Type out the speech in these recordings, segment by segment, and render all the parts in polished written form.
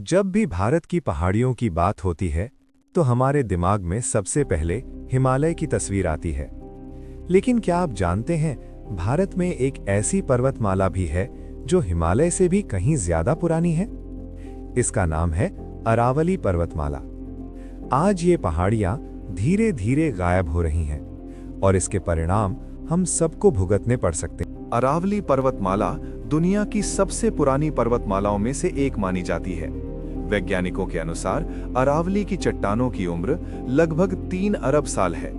जब भी भारत की पहाड़ियों की बात होती है तो हमारे दिमाग में सबसे पहले हिमालय की तस्वीर आती है। लेकिन क्या आप जानते हैं, भारत में एक ऐसी पर्वतमाला भी है जो हिमालय से भी कहीं ज्यादा पुरानी है। इसका नाम है अरावली पर्वतमाला। आज ये पहाड़ियां धीरे धीरे गायब हो रही हैं और इसके परिणाम हम सबको भुगतने पड़ सकते हैं। अरावली पर्वतमाला दुनिया की सबसे पुरानी पर्वतमालाओं में से एक मानी जाती है। वैज्ञानिकों के अनुसार अरावली की चट्टानों की उम्र लगभग 3 अरब साल है।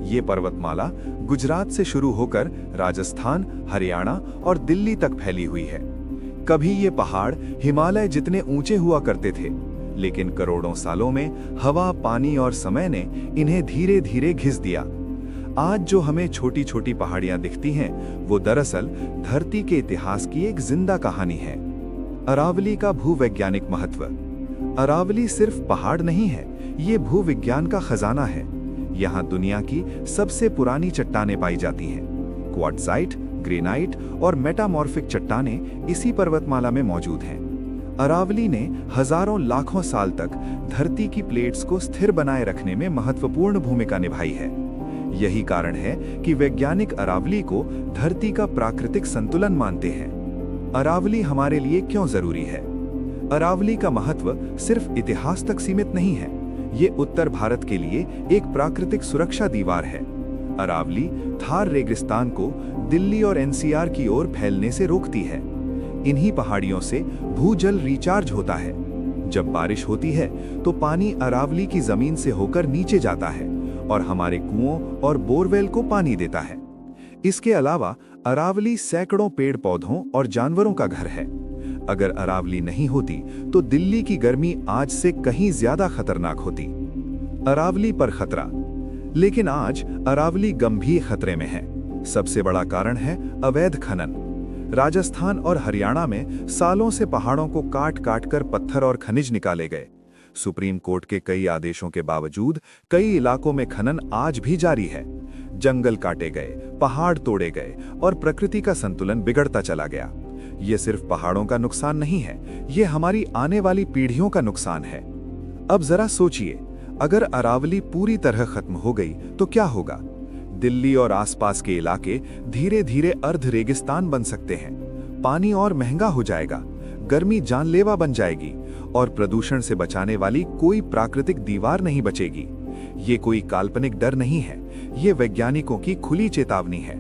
ये पर्वतमाला गुजरात से शुरू होकर राजस्थान, हरियाणा और दिल्ली तक फैली हुई है। कभी ये पहाड़ हिमालय जितने ऊंचे हुआ करते थे, लेकिन करोड़ों सालों में हवा, पानी और समय ने इन्हें धीरे धीरे घिस दिया। आज जो हमें छोटी छोटी पहाड़ियां दिखती हैं, वो दरअसल धरती के इतिहास की एक जिंदा कहानी है। अरावली का भूवैज्ञानिक महत्व। अरावली सिर्फ पहाड़ नहीं है, ये भूविज्ञान का खजाना है। यहाँ दुनिया की सबसे पुरानी चट्टानें पाई जाती हैं। क्वार्ट्जाइट, ग्रेनाइट और मेटामॉर्फिक चट्टानें इसी पर्वतमाला में मौजूद हैं। अरावली ने हजारों लाखों साल तक धरती की प्लेट्स को स्थिर बनाए रखने में महत्वपूर्ण भूमिका निभाई है। यही कारण है कि वैज्ञानिक अरावली को धरती का प्राकृतिक संतुलन मानते हैं। अरावली हमारे लिए क्यों जरूरी है? अरावली का महत्व सिर्फ इतिहास तक सीमित नहीं है, ये उत्तर भारत के लिए एक प्राकृतिक सुरक्षा दीवार है। अरावली थार रेगिस्तान को दिल्ली और एनसीआर की ओर फैलने से रोकती है। इन्हीं पहाड़ियों से भूजल रिचार्ज होता है। जब बारिश होती है तो पानी अरावली की जमीन से होकर नीचे जाता है और हमारे कुओं और बोरवेल को पानी देता है। इसके अलावा अरावली सैकड़ों पेड़ पौधों और जानवरों का घर है। अगर अरावली नहीं होती तो दिल्ली की गर्मी आज से कहीं ज्यादा खतरनाक होती। अरावली पर खतरा। लेकिन आज अरावली गंभीर खतरे में है। सबसे बड़ा कारण है अवैध खनन। राजस्थान और हरियाणा में सालों से पहाड़ों को काट काट कर पत्थर और खनिज निकाले गए। सुप्रीम कोर्ट के कई आदेशों के बावजूद कई इलाकों में खनन आज भी जारी है। जंगल काटे गए, पहाड़ तोड़े गए और प्रकृति का संतुलन बिगड़ता चला गया। ये सिर्फ पहाड़ों का नुकसान नहीं है, ये हमारी आने वाली पीढ़ियों का नुकसान है। अब जरा सोचिए, अगर अरावली पूरी तरह खत्म हो गई तो क्या होगा? दिल्ली और आसपास के इलाके धीरे धीरे अर्ध रेगिस्तान बन सकते हैं। पानी और महंगा हो जाएगा, गर्मी जानलेवा बन जाएगी और प्रदूषण से बचाने वाली कोई प्राकृतिक दीवार नहीं बचेगी। ये कोई काल्पनिक डर नहीं है, ये वैज्ञानिकों की खुली चेतावनी है।